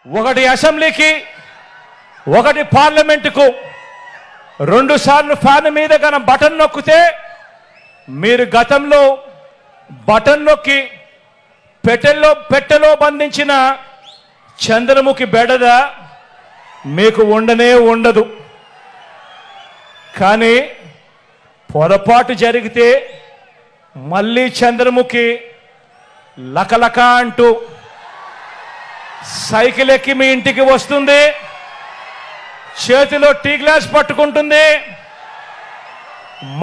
ఒకటి అసెంబ్లీకి ఒకటి పార్లమెంటుకు 2 సార్లు ఫ్యాన్ మీద కన బటన్ నొక్కితే మీరు గతంలో బటన్ నొక్కి పెట్టెలో బంధించిన చంద్రముఖి బెడద మీకు ఉండనే ఉండదు. కానీ పొరపాటు జరిగితే మళ్ళీ చంద్రముఖి లకలక అంటూ సైకిల్ ఎక్కి మీ ఇంటికి వస్తుంది, చేతిలో టీ గ్లాస్ పట్టుకుంటుంది.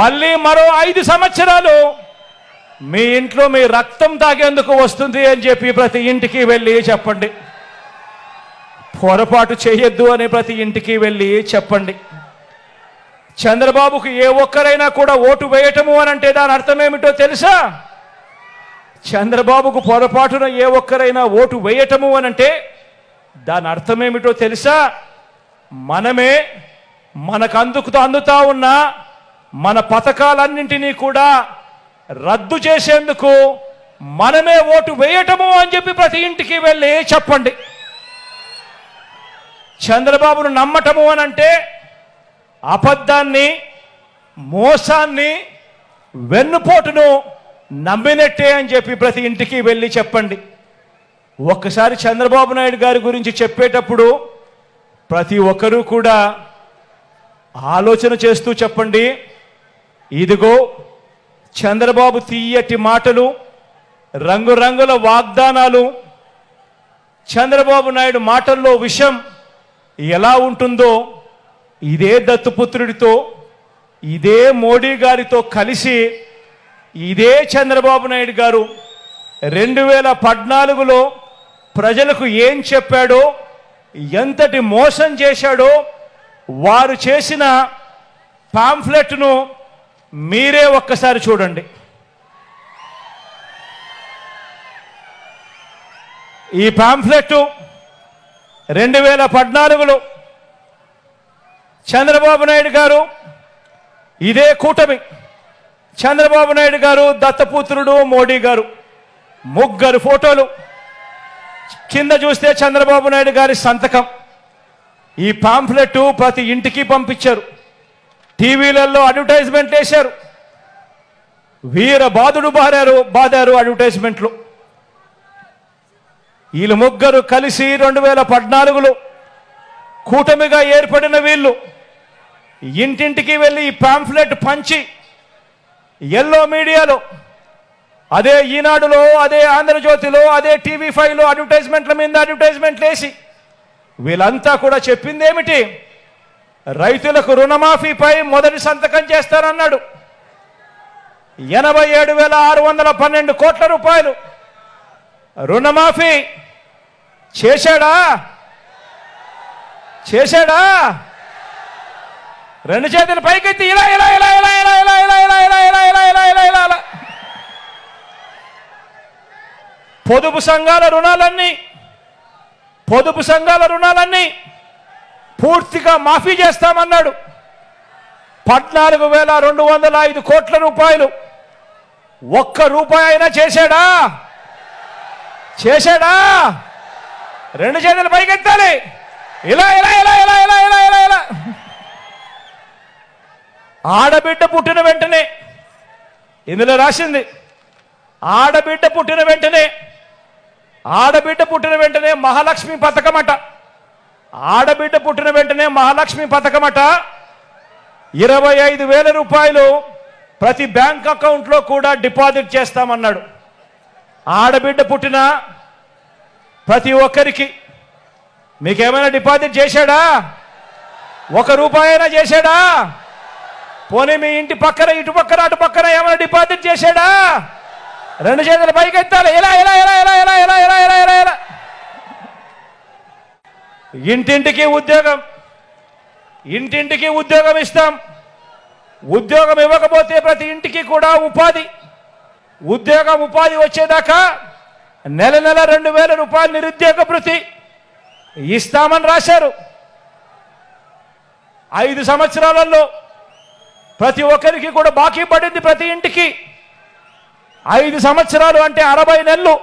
మళ్ళీ మరో 5 సంవత్సరాలు మీ ఇంట్లో మీ రక్తం తాగేందుకు వస్తుంది అని చెప్పి ప్రతి ఇంటికి వెళ్ళి చెప్పండి. పొరపాటు చేయొద్దు అని ప్రతి ఇంటికి వెళ్ళి చెప్పండి. చంద్రబాబుకు ఏ ఒక్కరైనా కూడా ఓటు వేయటము అని అంటే దాని అర్థం ఏమిటో తెలుసా? చంద్రబాబుకు పొరపాటున ఏ ఒక్కరైనా ఓటు వేయటము అని అంటే దాని అర్థం ఏమిటో తెలుసా? మనమే మనకు అందుతా ఉన్న మన పథకాలన్నింటినీ కూడా రద్దు చేసేందుకు మనమే ఓటు వేయటము అని చెప్పి ప్రతి ఇంటికి వెళ్ళి చెప్పండి. చంద్రబాబును నమ్మటము అని అంటే అబద్ధాన్ని, మోసాన్ని, వెన్నుపోటును నమ్మినట్టే అని చెప్పి ప్రతి ఇంటికి వెళ్ళి చెప్పండి. ఒక్కసారి చంద్రబాబు నాయుడు గారి గురించి చెప్పేటప్పుడు ప్రతి ఒక్కరూ కూడా ఆలోచన చేస్తూ చెప్పండి. ఇదిగో చంద్రబాబు తీయటి మాటలు, రంగురంగుల వాగ్దానాలు, చంద్రబాబు నాయుడు మాటల్లో విషయం ఎలా ఉంటుందో ఇదే దత్తుపుత్రుడితో, ఇదే మోడీ గారితో కలిసి ఇదే చంద్రబాబు నాయుడు గారు 2014లో ప్రజలకు ఏం చెప్పాడో, ఎంతటి మోసం చేశాడో వారు చేసిన పాంఫ్లెట్ను మీరే ఒక్కసారి చూడండి. ఈ పాంఫ్లెట్ 2014లో చంద్రబాబు నాయుడు గారు, ఇదే కూటమి, చంద్రబాబు నాయుడు గారు, దత్తపుత్రుడు మోడీ గారు, ముగ్గురు ఫోటోలు, కింద చూస్తే చంద్రబాబు నాయుడు గారి సంతకం. ఈ పాంఫ్లెట్ ప్రతి ఇంటికి పంపించారు, టీవీలలో అడ్వర్టైజ్మెంట్లు వేశారు, వీర బాదుడు బాదారు అడ్వర్టైజ్మెంట్లు. వీళ్ళు ముగ్గురు కలిసి 2014లో కూటమిగా ఏర్పడిన వీళ్ళు ఇంటింటికి వెళ్ళి ఈ పాంఫ్లెట్ పంచి ఎల్లో మీడియాలో, అదే ఈనాడులో, అదే ఆంధ్రజ్యోతిలో, అదే TV5లో అడ్వర్టైజ్మెంట్ల మీద అడ్వర్టైజ్మెంట్లు వేసి వీళ్ళంతా కూడా చెప్పింది ఏమిటి? రైతులకు రుణమాఫీపై మొదటి సంతకం చేస్తారన్నాడు. 87,612 కోట్ల రూపాయలు రుణమాఫీ చేశాడా? రెండు చేతులు పైకెత్తి ఇలా ఇలా ఇలా ఇలా ఇలా ఇలా ఇలా ఇలా ఇలా ఇలా ఇలా ఇలా ఇలా ఇలా ఇలా. పొదుపు సంఘాల రుణాలన్నీ పూర్తిగా మాఫీ చేస్తామన్నాడు. 14,205 కోట్ల రూపాయలు. ఒక్క రూపాయి అయినా చేశాడా? రెండు చేతులు పైకెత్తాలి. ఇలా ఇలా ఇలా ఇలా ఇలా ఇలా ఇలా ఇలా. ఆడబిడ్డ పుట్టిన వెంటనే, ఇందులో రాసింది ఆడబిడ్డ పుట్టిన వెంటనే మహాలక్ష్మి పథకమట. ఆడబిడ్డ పుట్టిన వెంటనే మహాలక్ష్మి పథకమట. 25,000 రూపాయలు ప్రతి బ్యాంక్ అకౌంట్లో కూడా డిపాజిట్ చేస్తామన్నాడు. ఆడబిడ్డ పుట్టిన ప్రతి ఒక్కరికి మీకేమైనా డిపాజిట్ చేశాడా? 1 రూపాయి అయినా చేశాడా? పోనీ మీ ఇంటి పక్కన, ఇటు పక్కన, అటు పక్కన ఏమైనా డిపాజిట్ చేశాడా? రెండు చేతులు పైకెత్తాలి. ఇలా ఇలా ఇలా ఇలా ఇలా ఇలా ఇలా ఇలా ఇలా ఇలా. ఇంటింటికి ఉద్యోగం ఇస్తాం. ఉద్యోగం ఇవ్వకపోతే ప్రతి ఇంటికి కూడా ఉపాధి వచ్చేదాకా నెల 2,000 రూపాయలు నిరుద్యోగ భృతి ఇస్తామని రాశారు. 5 సంవత్సరాలలో ప్రతి ఒక్కరికి కూడా బాకీ పడింది. ప్రతి ఇంటికి 5 సంవత్సరాలు అంటే 60 నెలలు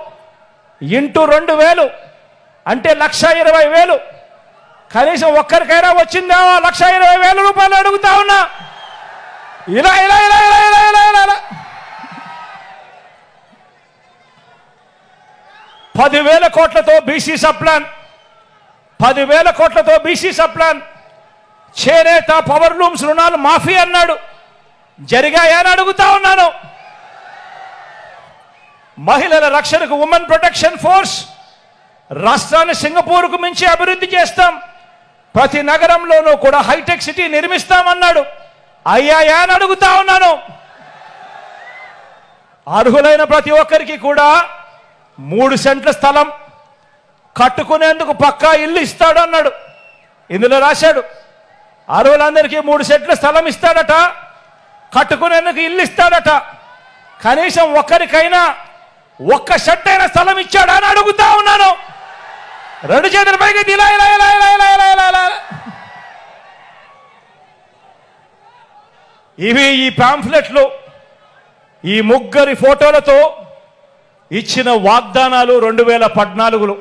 ఇంటూ 2,000 అంటే 1,20,000 కనీసం ఒక్కరికైనా వచ్చిందా 1,20,000 రూపాయలు అడుగుతా ఉన్నా. ఇలా ఇలా ఇలా ఇలా ఇలా ఇలా ఇలా ఇలా 10,000 కోట్లతో బీసీ సప్లాన్, 10,000 కోట్లతో బీసీ సప్లాన్, చేనేత పవర్ లూమ్స్ రుణాలు మాఫీ అన్నాడు. జరిగాయని అడుగుతా ఉన్నాను. మహిళల రక్షణకు ఉమెన్ ప్రొటెక్షన్ ఫోర్స్, రాష్ట్రాన్ని సింగపూర్కు మించి అభివృద్ధి చేస్తాం, ప్రతి నగరంలోనూ కూడా హైటెక్ సిటీ నిర్మిస్తామన్నాడు. అయ్యాయా అని అడుగుతా ఉన్నాను. అర్హులైన ప్రతి ఒక్కరికి కూడా 3 సెంట్ల స్థలం కట్టుకునేందుకు పక్కా ఇల్లు ఇస్తాడు అన్నాడు. ఇందులో రాశాడు అర్హులందరికీ 3 సెంట్ల స్థలం ఇస్తాడట, కట్టుకునేందుకు ఇల్లు ఇస్తాడట. కనీసం ఒక్కరికైనా 1 సెంట్ అయిన స్థలం ఇచ్చాడా అని అడుగుతా ఉన్నాను. 2 చేతుల పైకి ఇలా ఇలా ఇలా ఇలా ఇలా ఇలా ఇలా ఇలా. ఇవి ఈ పాంఫ్లెట్లు, ఈ ముగ్గురి ఫోటోలతో ఇచ్చిన వాగ్దానాలు 2014లో.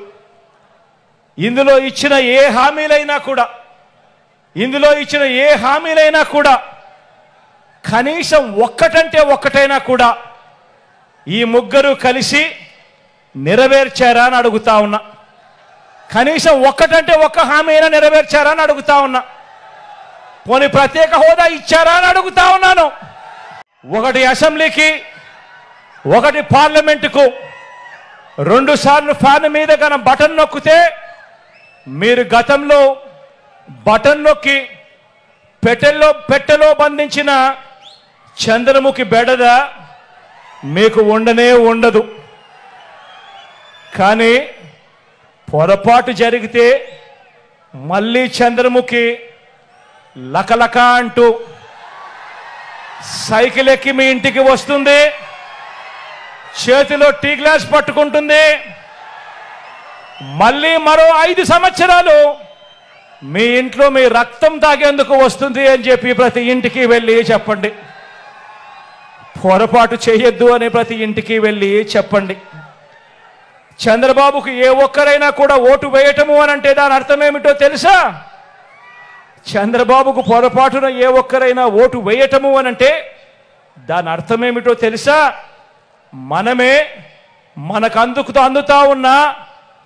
ఇందులో ఇచ్చిన ఏ హామీలైనా కూడా కనీసం ఒక్కటంటే ఒక్కటైనా కూడా ఈ ముగ్గురు కలిసి నెరవేర్చారా అని అడుగుతా ఉన్నా. కనీసం ఒక్కటంటే ఒక్క హామీ అయినా నెరవేర్చారా అని అడుగుతా ఉన్నా. పోనీ ప్రత్యేక హోదా ఇచ్చారా అని అడుగుతా ఉన్నాను. ఒకటి అసెంబ్లీకి, ఒకటి పార్లమెంటుకు 2 సార్లు ఫ్యాన్ మీద కన బటన్ నొక్కితే మీరు గతంలో బటన్ నొక్కి పెట్టెలో బంధించిన చంద్రముఖి బెడద మీకు ఉండదు. కానీ పొరపాటు జరిగితే మళ్ళీ చంద్రముఖి లకలక అంటూ సైకిల్ ఎక్కి మీ ఇంటికి వస్తుంది, చేతిలో టీ గ్లాస్ పట్టుకుంటుంది. మళ్ళీ మరో 5 సంవత్సరాలు మీ ఇంట్లో మీ రక్తం తాగేందుకు వస్తుంది అని చెప్పి ప్రతి ఇంటికి వెళ్ళి చెప్పండి. పొరపాటు చేయొద్దు అని ప్రతి ఇంటికి వెళ్ళి చెప్పండి. చంద్రబాబుకు ఏ ఒక్కరైనా కూడా ఓటు వేయటము అని అంటే దాని అర్థం ఏమిటో తెలుసా? చంద్రబాబుకు పొరపాటున ఏ ఒక్కరైనా ఓటు వేయటము అని అంటే దాని అర్థం ఏమిటో తెలుసా? మనమే మనకు అందుతా ఉన్న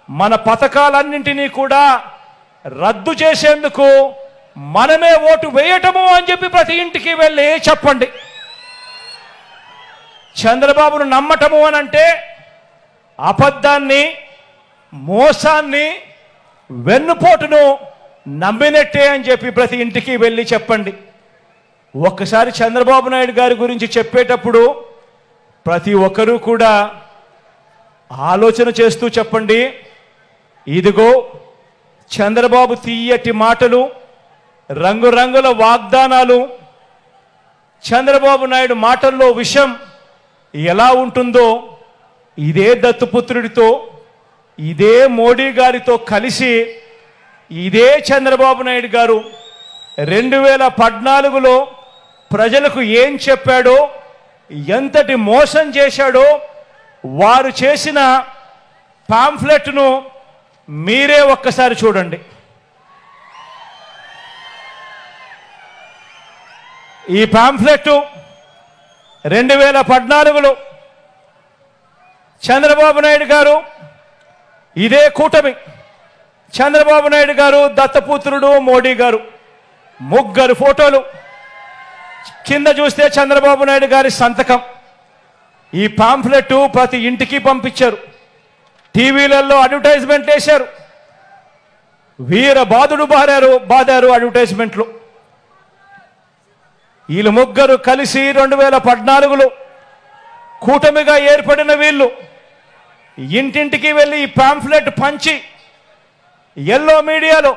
మన పథకాలన్నింటినీ కూడా రద్దు చేసేందుకు మనమే ఓటు వేయటము అని చెప్పి ప్రతి ఇంటికి వెళ్ళి చెప్పండి. చంద్రబాబును నమ్మటము అని అంటే అబద్ధాన్ని, మోసాన్ని, వెన్నుపోటును నమ్మినట్టే అని చెప్పి ప్రతి ఇంటికి వెళ్ళి చెప్పండి. ఒక్కసారి చంద్రబాబు నాయుడు గారి గురించి చెప్పేటప్పుడు ప్రతి ఒక్కరూ కూడా ఆలోచన చేస్తూ చెప్పండి. ఇదిగో చంద్రబాబు తీయటి మాటలు, రంగురంగుల వాగ్దానాలు, చంద్రబాబు నాయుడు మాటల్లో విషయం ఎలా ఉంటుందో ఇదే దత్తుపుత్రుడితో, ఇదే మోడీ గారితో కలిసి ఇదే చంద్రబాబు నాయుడు గారు 2014లో ప్రజలకు ఏం చెప్పాడో, ఎంతటి మోసం చేశాడో వారు చేసిన పాంఫ్లెట్ను మీరే ఒక్కసారి చూడండి. ఈ పాంఫ్లెట్ 2014లో చంద్రబాబు నాయుడు గారు, ఇదే కూటమి, చంద్రబాబు నాయుడు గారు, దత్తపుత్రుడు మోడీ గారు, ముగ్గురు ఫోటోలు. కింద చూస్తే చంద్రబాబు నాయుడు గారి సంతకం. ఈ పాంఫ్లెట్ ప్రతి ఇంటికి పంపించారు. టీవీలలో అడ్వర్టైజ్మెంట్ వేశారు. వీర బాదుడు బాదారు అడ్వర్టైజ్మెంట్లు. వీళ్ళు ముగ్గురు కలిసి 2014లో కూటమిగా ఏర్పడిన వీళ్ళు ఇంటింటికి వెళ్ళి ఈ పాంఫ్లెట్ పంచి ఎల్లో మీడియాలో,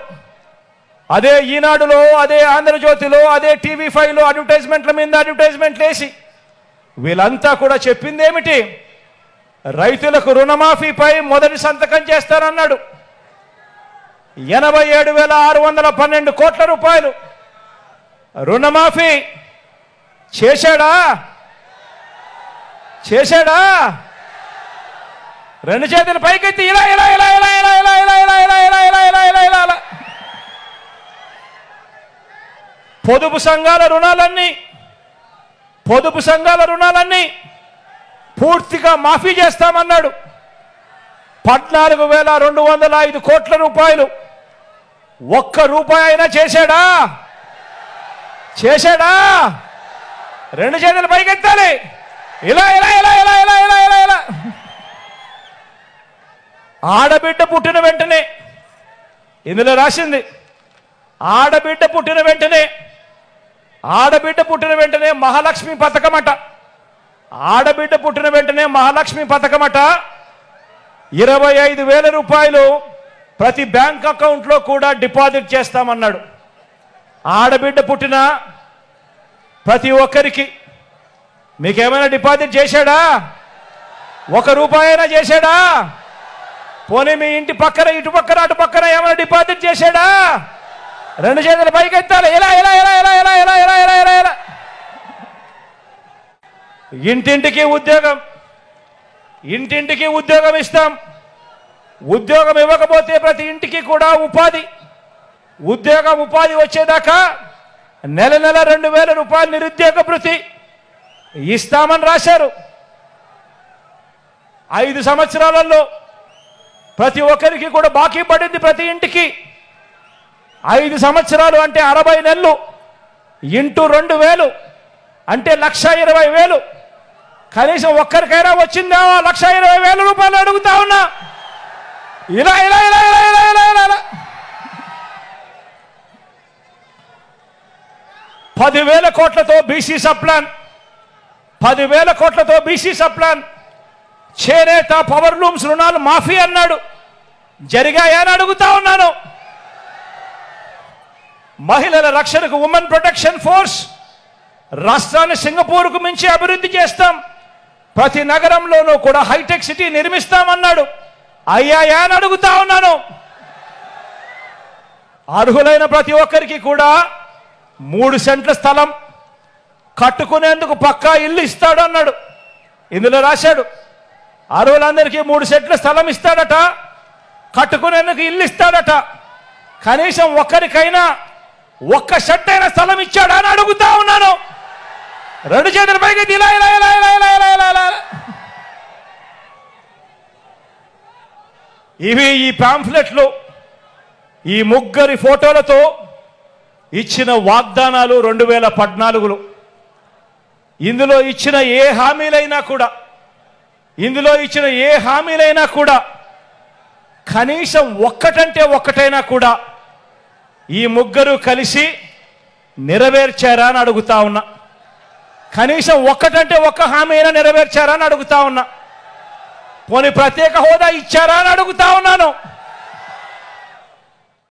అదే ఈనాడులో, అదే ఆంధ్రజ్యోతిలో, అదే TV5లో అడ్వర్టైజ్మెంట్ల మీద అడ్వర్టైజ్మెంట్లు వేసి వీళ్ళంతా కూడా చెప్పింది ఏమిటి? రైతులకు రుణమాఫీపై మొదటి సంతకం చేస్తానన్నాడు. 87,612 కోట్ల రూపాయలు రుణమాఫీ చేశాడా? రెండు చేతులు పైకెత్తి ఇలా ఇలా ఇలా ఇలా ఇలా ఇలా ఇలా ఇలా ఇలా ఇలా ఇలా ఇలా ఇలా ఇలా ఇలా పొదుపు సంఘాల రుణాలన్నీ పూర్తిగా మాఫీ చేస్తామన్నాడు. 14,205 కోట్ల రూపాయలు. ఒక్క రూపాయి అయినా చేశాడా? రెండు చేతులు పైకెత్తాలి. ఇలా ఇలా ఇలా ఇలా ఇలా ఇలా ఇలా ఇలా ఆడబిడ్డ పుట్టిన వెంటనే, ఇందులో రాసింది ఆడబిడ్డ పుట్టిన వెంటనే మహాలక్ష్మి పథకమట. ఆడబిడ్డ పుట్టిన వెంటనే మహాలక్ష్మి పథకమట. 25,000 రూపాయలు ప్రతి బ్యాంక్ అకౌంట్లో కూడా డిపాజిట్ చేస్తామన్నాడు. ఆడబిడ్డ పుట్టిన ప్రతి ఒక్కరికి మీకేమైనా డిపాజిట్ చేశాడా? ఒక రూపాయి అయినా చేశాడా? పోనీ మీ ఇంటి పక్కన, ఇటు పక్కన, అటు పక్కన ఏమైనా డిపాజిట్ చేశాడా? రెండు చేతులు పైకెత్తాలి. ఇలా ఇలా ఇలా ఇలా ఇలా ఇలా ఇలా ఇలా ఇలా ఇలా ఇంటింటికి ఉద్యోగం ఇస్తాం. ఉద్యోగం ఇవ్వకపోతే ప్రతి ఇంటికి కూడా ఉపాధి వచ్చేదాకా నెల 2,000 రూపాయలు నిరుద్యోగ భృతి ఇస్తామని రాశారు. 5 సంవత్సరాలలో ప్రతి ఒక్కరికి కూడా బాకీ పడింది. ప్రతి ఇంటికి 5 సంవత్సరాలు అంటే 60 నెలలు ఇంటూ 2,000 అంటే 1,20,000. కనీసం ఒక్కరికైనా వచ్చిందా? 1,20,000 రూపాయలు అడుగుతా ఉన్నా. ఇలా ఇలా ఇలా ఇలా ఇలా ఇలా ఇలా ఇలా 10,000 కోట్లతో బీసీ సప్లాన్, చేనేత, పవర్ లూమ్స్ రుణాలు మాఫీ అన్నాడు. జరిగాయా అని అడుగుతా ఉన్నాను. మహిళల రక్షణకు ఉమెన్ ప్రొటెక్షన్ ఫోర్స్, రాష్ట్రాన్ని సింగపూర్కు మించి అభివృద్ధి చేస్తాం, ప్రతి నగరంలోనూ కూడా హైటెక్ సిటీ నిర్మిస్తామన్నాడు. అయ్యాయా అని అడుగుతా ఉన్నాను. అర్హులైన ప్రతి ఒక్కరికి కూడా 3 సెంట్ల స్థలం కట్టుకునేందుకు పక్కా ఇల్లు ఇస్తాడు అన్నాడు. ఇందులో రాశాడు అర్హులందరికీ 3 సెంట్ల స్థలం ఇస్తాడట, కట్టుకునేందుకు ఇల్లు ఇస్తాడట. కనీసం ఒక్కరికైనా 1 సెంట్ అయిన స్థలం ఇచ్చాడా అని అడుగుతా ఉన్నాను. రెండు చేతుల పైకి ఇలా ఇలా ఇలా ఇలా ఇలా ఇలా ఇలా ఇలా ఇవి ఈ పాంఫ్లెట్లు, ఈ ముగ్గురి ఫోటోలతో ఇచ్చిన వాగ్దానాలు 2014లో. ఇందులో ఇచ్చిన ఏ హామీలైనా కూడా కనీసం ఒక్కటైనా కూడా ఈ ముగ్గురు కలిసి నెరవేర్చారా అని అడుగుతా ఉన్నా. కనీసం ఒక్క హామీ అయినా నెరవేర్చారా అని అడుగుతా ఉన్నా. పోనీ ప్రత్యేక హోదా ఇచ్చారా అని అడుగుతా ఉన్నాను.